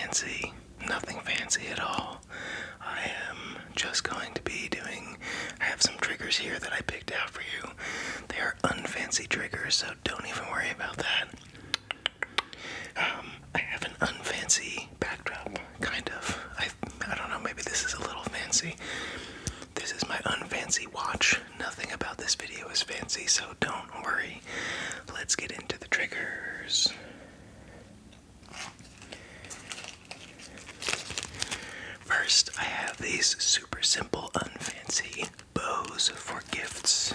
fancy, nothing fancy at all. I am just going to be I have some triggers here that I picked out for you. They are unfancy triggers, so don't even worry about that. I have an unfancy backdrop, kind of. I don't know, maybe this is a little fancy. This is my unfancy watch. Nothing about this video is fancy, so don't worry. Let's get into the triggers. First, I have these super simple unfancy bows for gifts.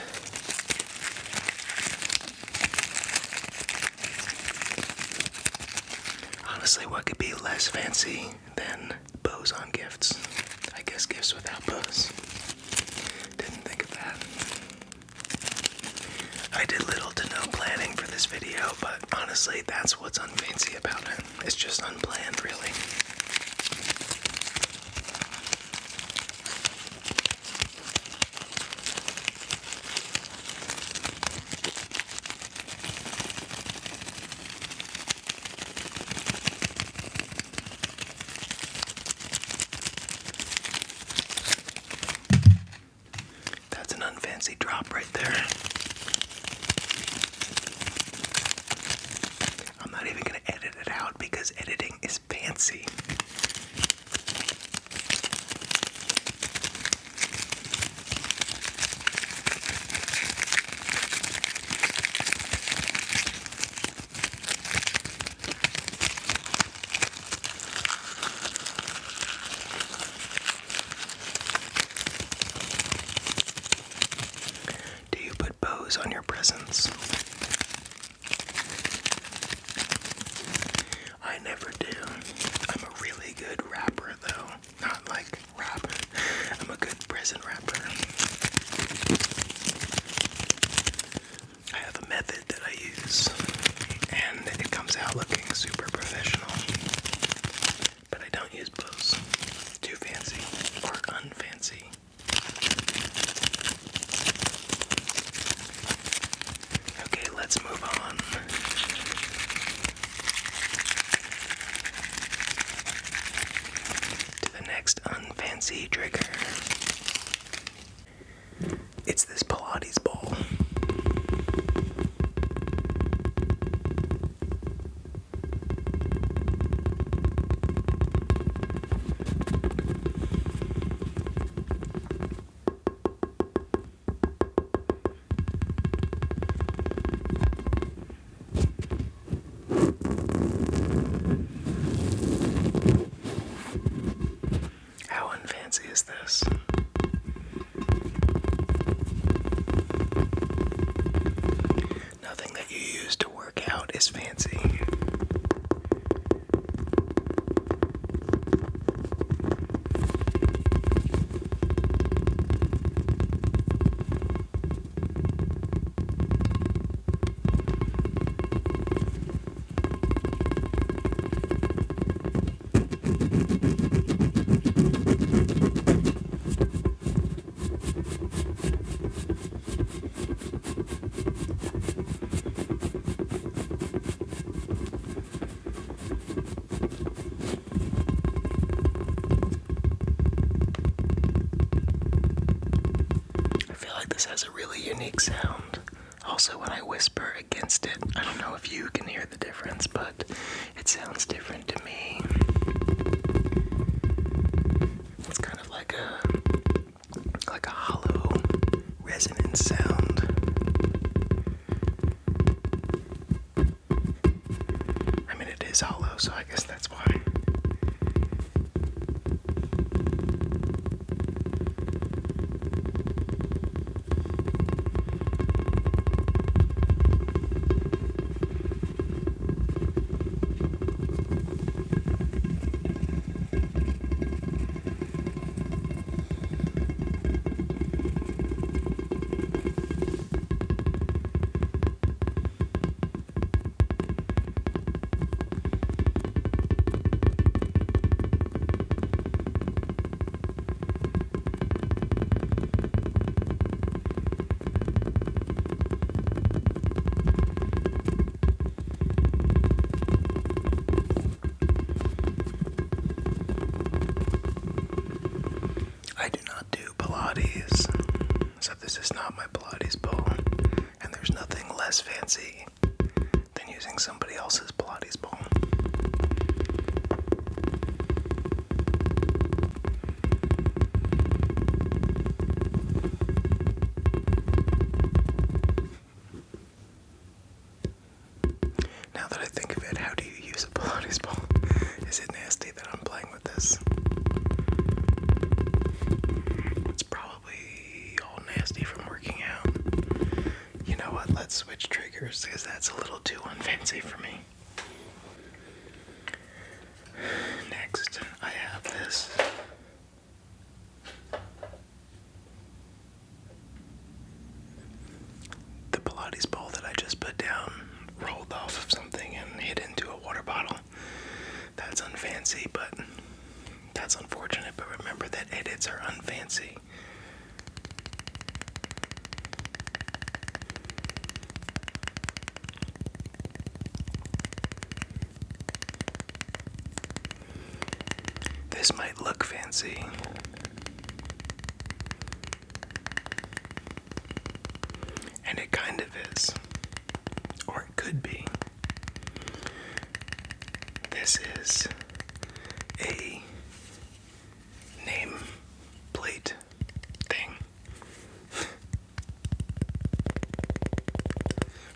Honestly, what could be less fancy than bows on gifts? I guess gifts without bows. Didn't think of that. I did little to no planning for this video, but honestly, that's what's unfancy about it. It's just unplanned, really. Unfancy drop right there. I'm not even going to edit it out because editing is fancy. On your presents. I never do. I'm a really good rapper, though. Not like rap. I'm a good present rapper. I have a method that I use, and it comes out looking super professional. But I don't use bows. Too fancy or unfancy. Let's move on. To the next unfancy trigger. It's this Pilates ball. Is this? Nothing that you use to work out is fancy. This has a really unique sound. Also, when I whisper against it, I don't know if you can hear the difference, but it sounds different to me. It's kind of like a hollow resonant sound. I mean, it is hollow, so I guess that's why. So this is not my Pilates ball, and there's nothing less fancy than using somebody else's Pilates ball. Now that I think of it, how do you use a Pilates ball? Is it nasty that I'm playing with this? It's probably all nasty from working out. You know what? Let's switch triggers because that's a little too unfancy for me. Next, I have this. The Pilates ball that I just put down rolled off of something and hit into a water bottle. That's unfancy, but that's unfortunate. But remember that edits are unfancy. This might look fancy. And it kind of is. Or it could be. This is a name plate thing.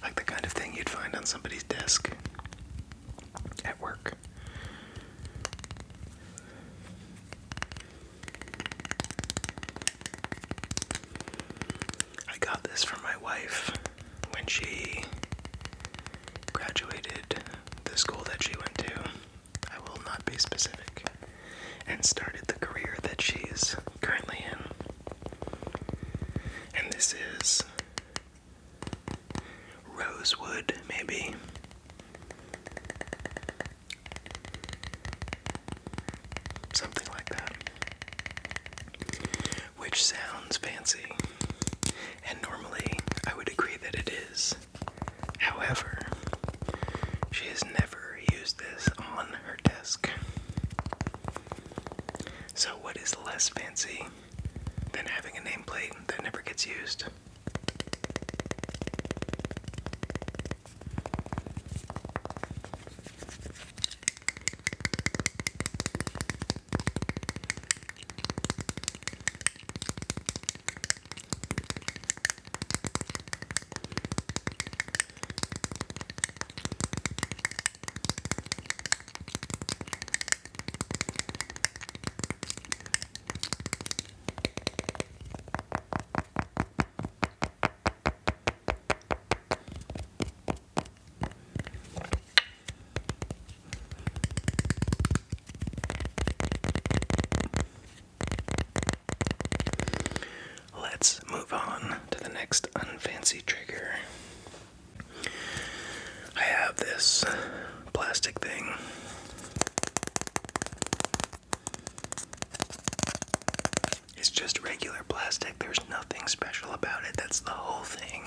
Like the kind of thing you'd find on somebody's desk at work. I got this for my wife when she graduated the school that she went to. I will not be specific. And started the career that she's currently in. And this is rosewood, maybe. Something like that. Which sounds fancy. And normally I would agree that it is. However, she has never used this on her desk. So what is less fancy than having a nameplate that never gets used? Let's move on to the next unfancy trigger. I have this plastic thing. It's just regular plastic. There's nothing special about it. That's the whole thing.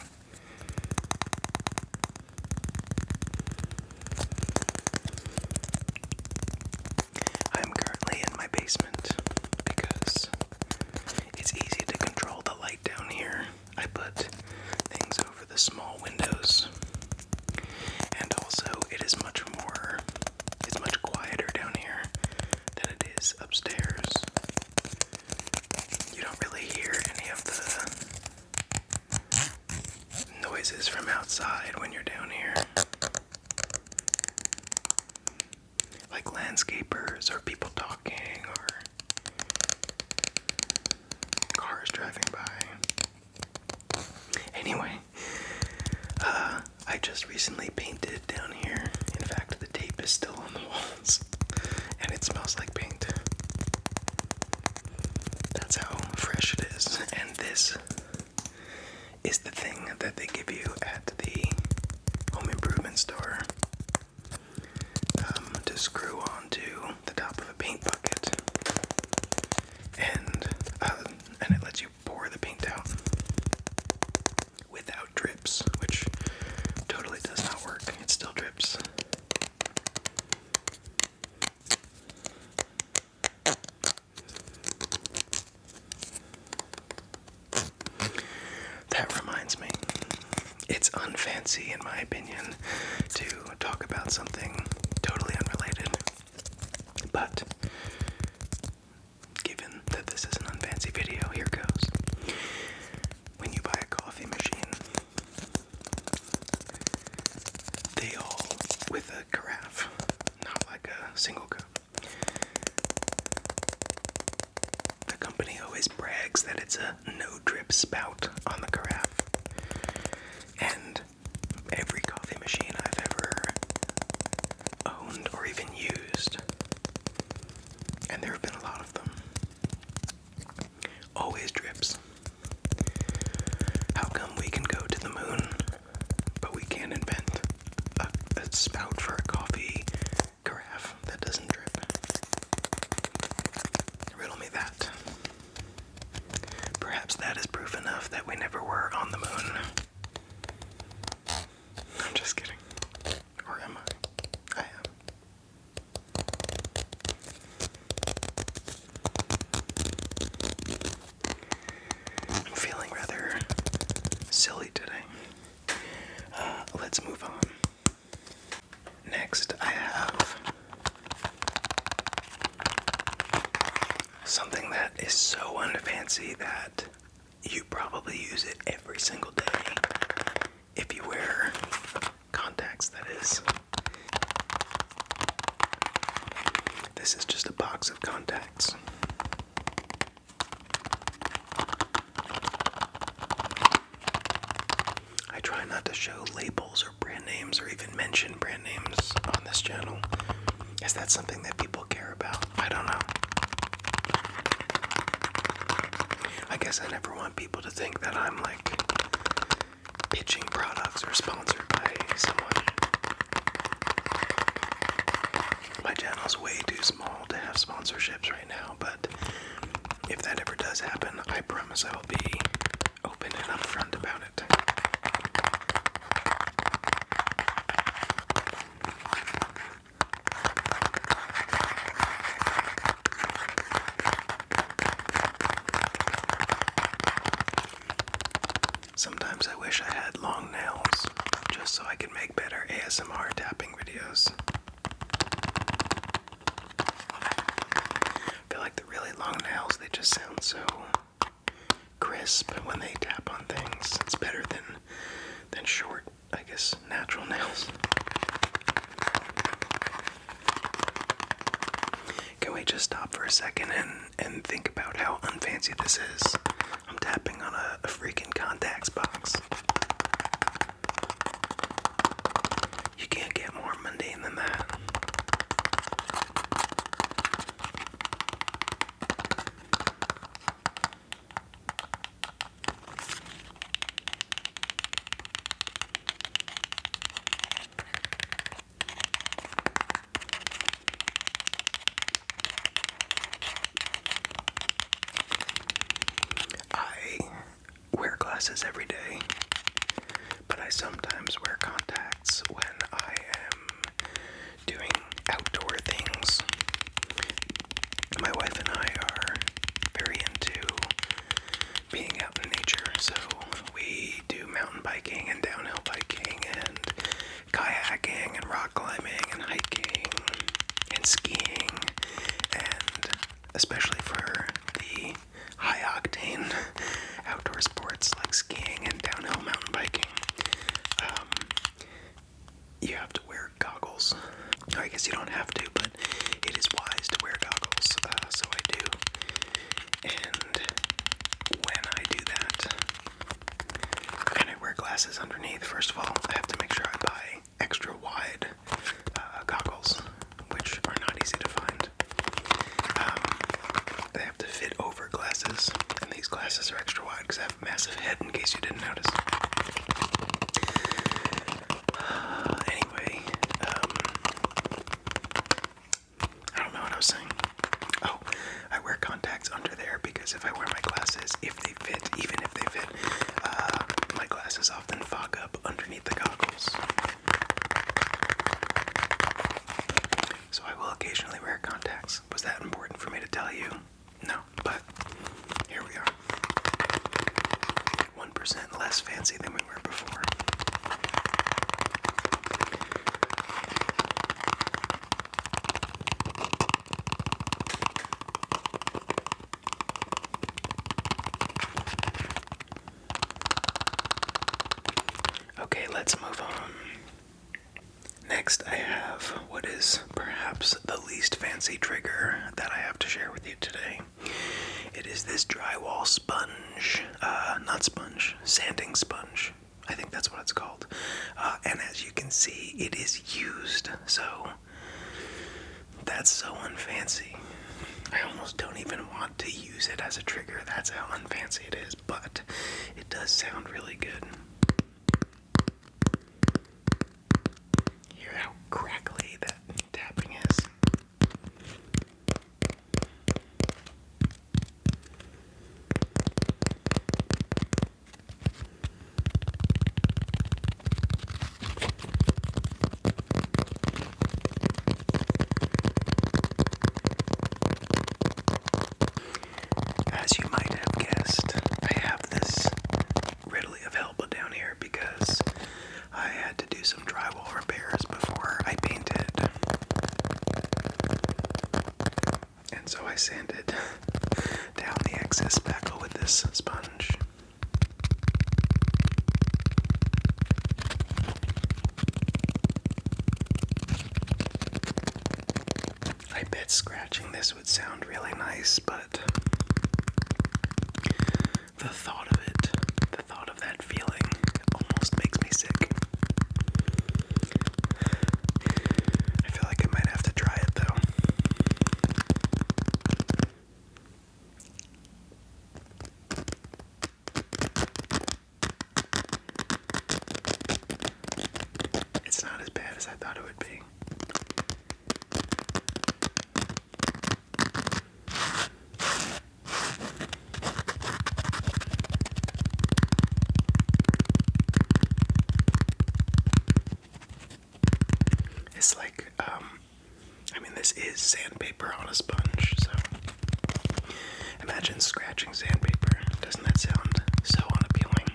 I'm currently in my basement because it's easy to control the light down here. I put things over the small windows. And also, it's much quieter down here than it is upstairs. You don't really hear any of the noises from outside when you're down here. Like landscapers or people talking or cars driving by. Anyway, I just recently painted down here. In fact, the tape is still on the walls, and it smells like paint. That's how fresh it is. And this is the thing that they give you at the home improvement store to screw onto the top of a paint bucket, and it lets you pour the paint out without drips, which totally does not work. It still drips. unfancy, in my opinion, to talk about something totally unrelated. But given that this is an unfancy video, here goes. When you buy a coffee machine, they all, with a carafe, not like a single cup. The company always brags that it's a no-drip spout on the carafe. And every coffee machine I've ever owned or even used, and there have been a lot of them, always drips. How come we can go to the moon, but we can't invent a spout for a coffee carafe that doesn't drip? Riddle me that. Perhaps that is proof enough that we never were on the moon. I'm just kidding. Or am I? I am. I'm feeling rather silly today. Let's move on. Next, I have something that is so unfancy that you probably use it every single day. If you wear contacts, that is. This is just a box of contacts. I try not to show labels or brand names or even mention brand names on this channel. Is that something that people care about? I don't know. I guess I never want people to think that I'm like pitching products or sponsored by someone. My channel's way too small to have sponsorships right now, but if that ever does happen, I promise I will be open and upfront about it. Sometimes I wish I had long nails, just so I could make better ASMR tapping videos. I feel like the really long nails, they just sound so crisp when they tap on things. It's better than short, I guess, natural nails. Can we just stop for a second and think about how unfancy this is? I'm tapping on a freaking contacts box. You can't get more mundane than that. I wear glasses every day, but I sometimes wear contacts when I am doing outdoor things. My wife and I are very into being out in nature, so we do mountain biking and downhill biking and kayaking and rock climbing and hiking and skiing, and especially for the high-octane outdoor sports like skiing and downhill mountain biking, you have to wear goggles. I guess you don't have to, but it is wise to wear goggles, so I do. And when I do that, and I wear glasses underneath, first of all, I have to make sure I buy extra wide goggles, which are not easy to find. They have to fit over glasses, and these glasses are extra wide because I have a massive head, in case you didn't notice. Anyway, I don't know what I was saying. Oh, I wear contacts under there because if I wear my glasses, if they fit, even if they fit, my glasses often fog up underneath the goggles. So I will occasionally wear contacts. Was that important for me to tell you? No, but here we are. 1% less fancy than we were before. trigger that I have to share with you today. It is this drywall sponge, not sponge, sanding sponge. I think that's what it's called. And as you can see, it is used, so that's so unfancy. I almost don't even want to use it as a trigger. That's how unfancy it is, but it does sound really good. Hear how crackly that tapping is. As you might have guessed, I have this readily available down here because I had to do some drywall repairs before I painted. And so I sanded down the excess spackle with this sponge. I bet scratching this would sound really nice, but the thought of it, the thought of that feeling almost makes me sick. I feel like I might have to try it though. It's not as bad as I thought it would be. It's like, this is sandpaper on a sponge, so imagine scratching sandpaper. Doesn't that sound so unappealing?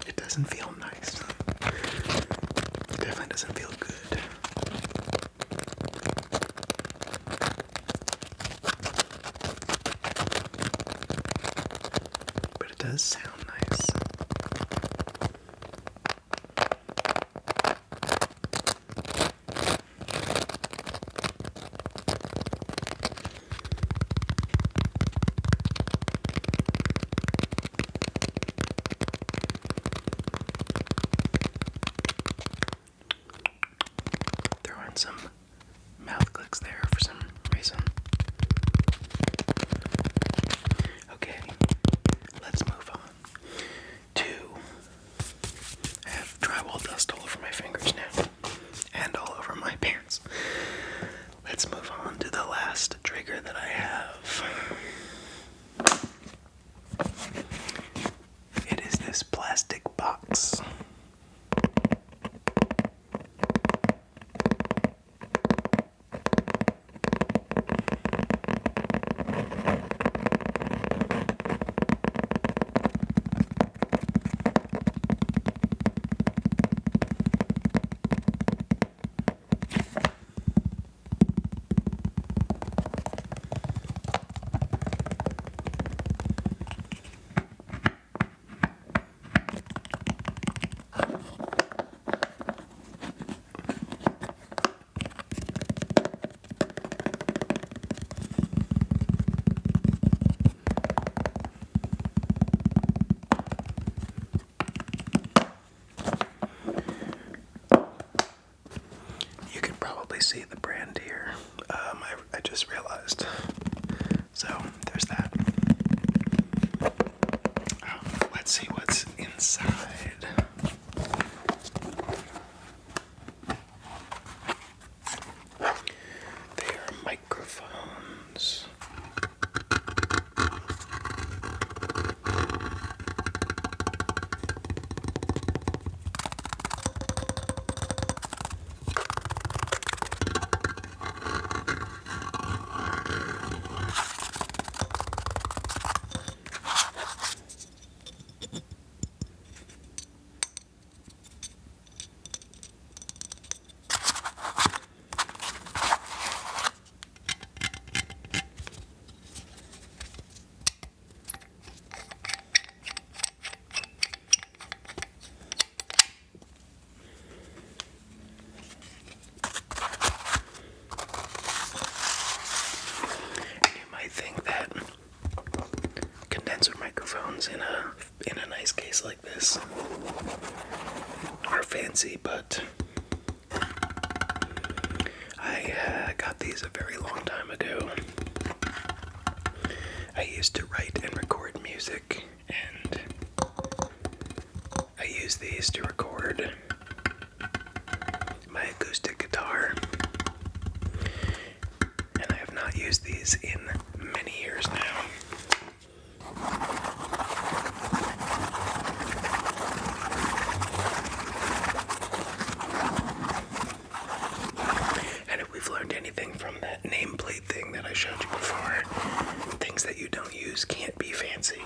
It doesn't feel nice. It definitely doesn't feel good. But it does sound nice. Throwing some mouth clicks there for some reason. Okay, let's move on to, I have drywall dust all over my fingers now, and all over my pants. Let's move on to the last trigger that I have. It is this plastic box. You can probably see the brand here. I just realized. So there's that. Let's see what's inside. They are microphones. unfancy, but I got these a very long time ago. I used to write and record music, and I use these to record my acoustic guitar, and I have not used these in many years now. And if we've learned anything from that nameplate thing that I showed you before, things that you don't use can't be fancy.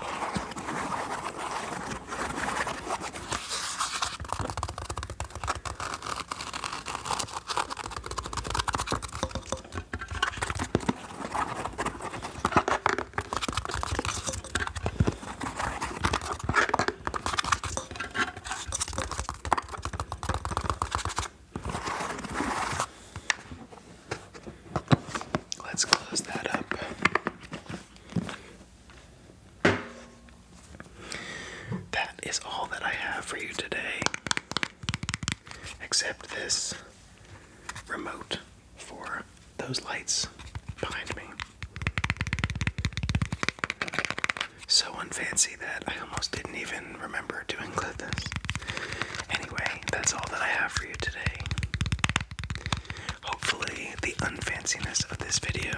Let's close that up. That is all that I have for you today, except this remote for those lights behind me. So unfancy that I almost didn't even remember to include this. Anyway, that's all that I have for you today. Hopefully, the unfanciness of this video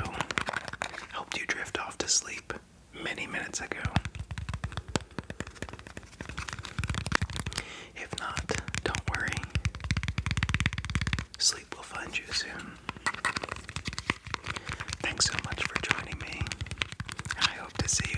helped you drift off to sleep many minutes ago. If not, don't worry. Sleep will find you soon. Thanks so much for joining me, and I hope to see you